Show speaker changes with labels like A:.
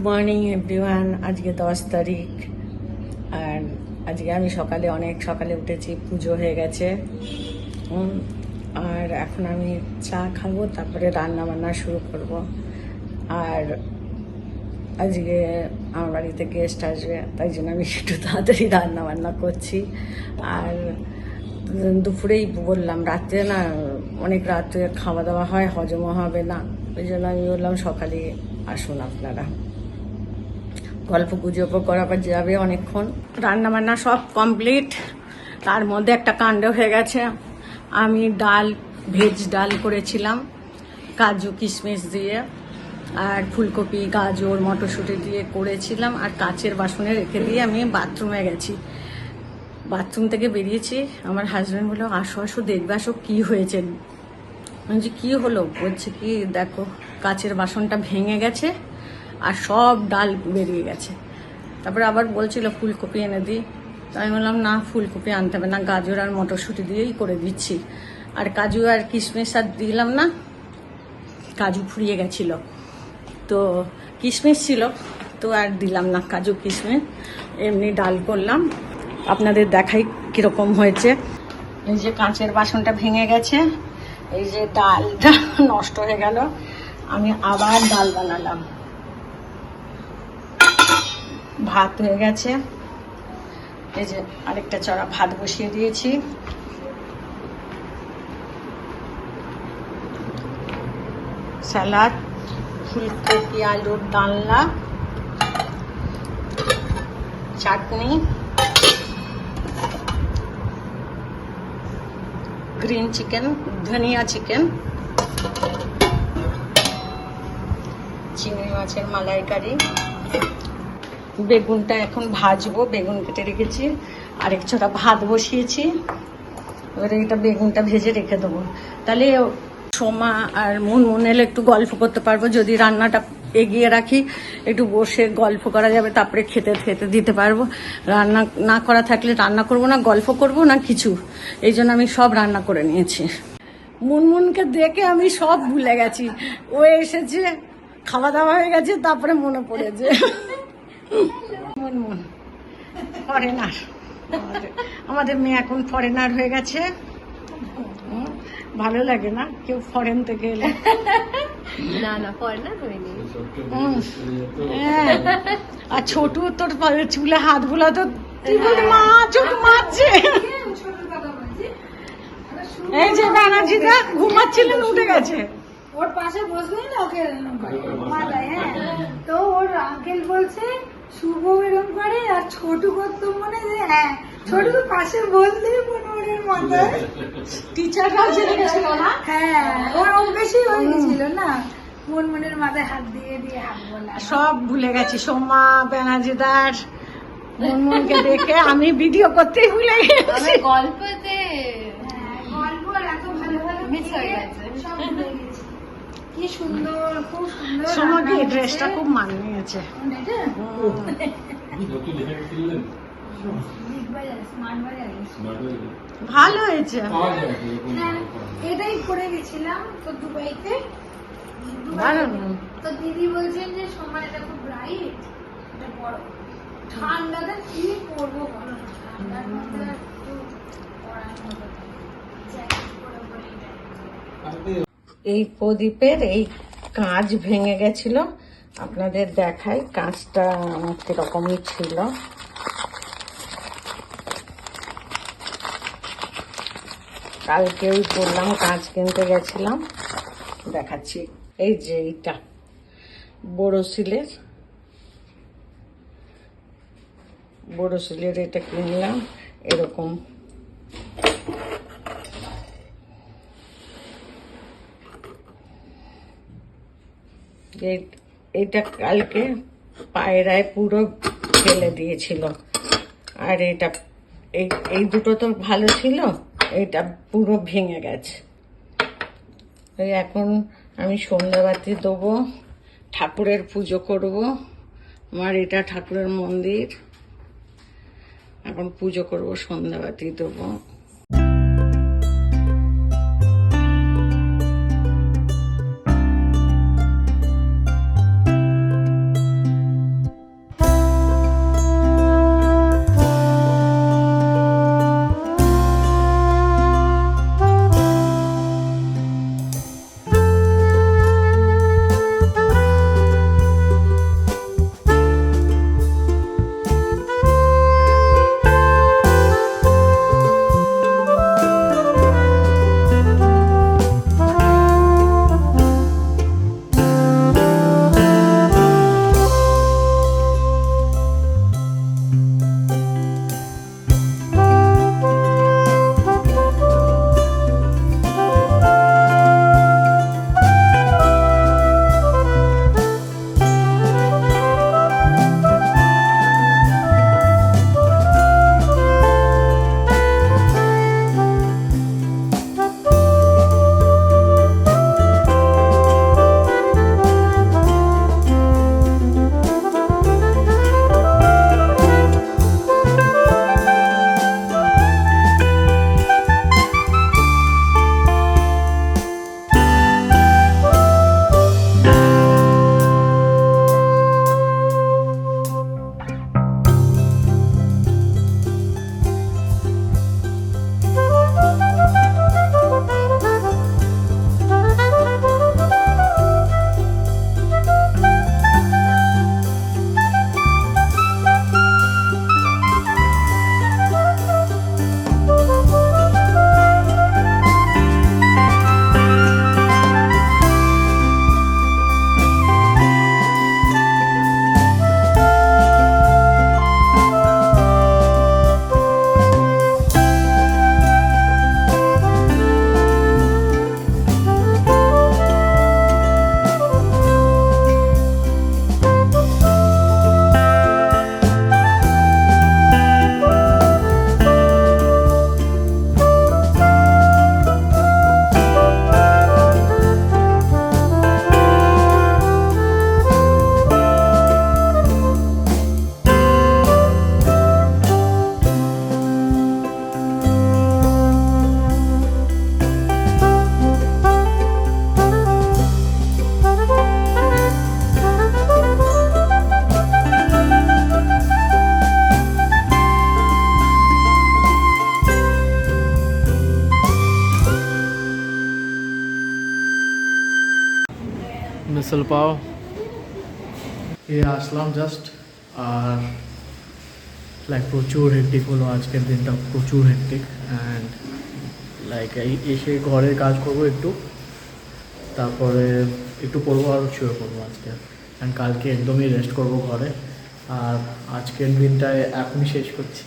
A: Morning everyone. আজকে 10 তারিখ আর আজকে আমি অনেক সকালে উঠেছি, পুজো হয়ে গেছে। আর এখন আমি চা খাবো, তারপরে রান্না বান্না শুরু করব। আর আজকে আমার বাড়িতে গেস্ট আসবে, তাই জন্য আমি একটু তাড়াতাড়ি রান্না বান্না করছি। আর দুপুরেই বললাম, রাত্রে না অনেক রাত্রে খাওয়া দাওয়া হয়, হজমও হবে না, ওই জন্য আমি বললাম সকালে আসুন আপনারা, গল্প গুজবও করা যাবে অনেকক্ষণ। রান্না বান্না সব কমপ্লিট, তার মধ্যে একটা কাণ্ড হয়ে গেছে। আমি ভেজ ডাল করেছিলাম কাজু কিশমিশ দিয়ে, আর ফুলকপি গাজর মটরশুঁটি দিয়ে করেছিলাম, আর কাচের বাসনে রেখে দিয়ে আমি বাথরুমে গেছি। বাথরুম থেকে বেরিয়েছি, আমার হাজব্যান্ড বললো আসো আসো দেখবে, আসো কী হয়েছে। বলছি কী হলো? বলছে কি দেখো কাচের বাসনটা ভেঙে গেছে আর সব ডাল বেরিয়ে গেছে। তারপরে আবার বলছিল ফুলকপি এনে দিই, তাই আমি বললাম না ফুলকপি আনতে হবে না, গাজর আর মটরশুঁটি দিয়েই করে দিচ্ছি। আর কাজু আর কিশমিশ আর দিলাম না, কাজু ফুরিয়ে গেছিলো, তো কিশমিশ ছিল তো আর দিলাম না কাজু কিশমিশ, এমনি ডাল করলাম। আপনাদের দেখাই কীরকম হয়েছে। এই যে কাঁচের বাসনটা ভেঙে গেছে, এই যে ডালটা নষ্ট হয়ে গেল, আমি আবার ডাল বানালাম। ভাত হয়ে গেছে, এই যে আরেকটা চড়া ভাত বসিয়ে দিয়েছি। স্যালাড, ফুলকপি আলুর ডালনা, চাটনি, গ্রিন চিকেন, ধনিয়া চিকেন, চিংড়ি মাছের মালাইকারি, বেগুনটা এখন ভাজবো, বেগুন কেটে রেখেছি, আরেক ছটা ভাত বসিয়েছি। এবারে এটা বেগুনটা ভেজে রেখে দেবো, তাহলে সোমা আর মুনমুন এলে একটু গল্প করতে পারবো। যদি রান্নাটা এগিয়ে রাখি একটু বসে গল্প করা যাবে, তারপরে খেতে খেতে দিতে পারবো। রান্না না করা থাকলে রান্না করব না, গল্প করব না কিছু, এই জন্য আমি সব রান্না করে নিয়েছি। মুনমুনকে দেখে আমি সব ভুলে গেছি, ও এসেছে, খাওয়া দাওয়া হয়ে গেছে, তারপরে মনে পড়েছে মুনমুন ফরেনার, আমাদের মেয়ে এখন ফরেনার হয়ে গেছে। ভালো লাগে না কেউ ফরেন থেকে এলে?
B: না না ফরেনার হয়নি।
A: হ্যাঁ, আর ছোটু তোর চুলে হাত বুলা তো মা ছোটু মারছে। এই যে বানাজিদা ঘুমাচ্ছিলেন, উঠে গেছে,
C: ওর পাশে বসলেই না ওকে মাথায়। হ্যাঁ, তো ওর আঙ্কেল বলছে শুভ এরকম করে, আর ছোটু করতো মনে যে হ্যাঁ ছোটু তো পাশে বসলেই মনের মাথায়।
A: টিচাররাও জেনে গেছিল না?
C: হ্যাঁ, ওর বেশি হয়ে গেছিল না, মনের মাথায় হাত দিয়ে দিয়ে হাত বলা।
A: সব ভুলে গেছি। সোমা ব্যানার্জিদার মুনমুনকে দেখে আমি ভিডিও করতেই ভুলে গেছি।
B: গল্পতে
C: গল্প এত ভালো ভালো
B: মিস হয়ে গেছে।
C: সব ভুলে গেছি। কি সুন্দর, খুব সুন্দর।
A: সোমাকে এই ড্রেসটা খুব মানিয়েছে। ভালো হয়েছে।
C: এটাই করে গেছিলাম তো দুবাইতে। তো দিদি বলছেন যে সময় এটা খুব ব্রাইট, এটা বড় ঠান্ডাতে কি করবো বলো না, ঠান্ডার মধ্যে একটু পরার মতো জ্যাকেট পরে পরে।
A: এই প্রদীপের এই কাঁচ ভেঙে গেছিল, আপনাদের দেখাই কাঁচটা কিরকমই ছিল। কালকে ওই বললাম কাঁচ কিনতে গেছিলাম, দেখাচ্ছি। এই যে এইটা বোরোসিলের এটা কিনলাম এরকম। এইটা কালকে পায়রায় পুরো ফেলে দিয়েছিল, আর এই দুটো তো ভালো ছিল, এটা পুরো ভেঙে গেছে। এখন আমি সন্ধ্যাবাতি দেবো, ঠাকুরের পুজো করব। আমার এটা ঠাকুরের মন্দির, এখন পুজো করব, সন্ধ্যাবাতি দেবো।
D: পার্সেল পাও এ আসলাম জাস্ট। আর লাইক প্রচুর হেক্টিক হলো আজকের দিনটা, প্রচুর হেক্টিক। অ্যান্ড লাইক এসে ঘরের কাজ করবো একটু, তারপরে একটু পড়বো আর শুয়ে পড়বো আজকে। অ্যান্ড কালকে একদমই রেস্ট করবো ঘরে। আর আজকের দিনটায় এখনই শেষ করছি।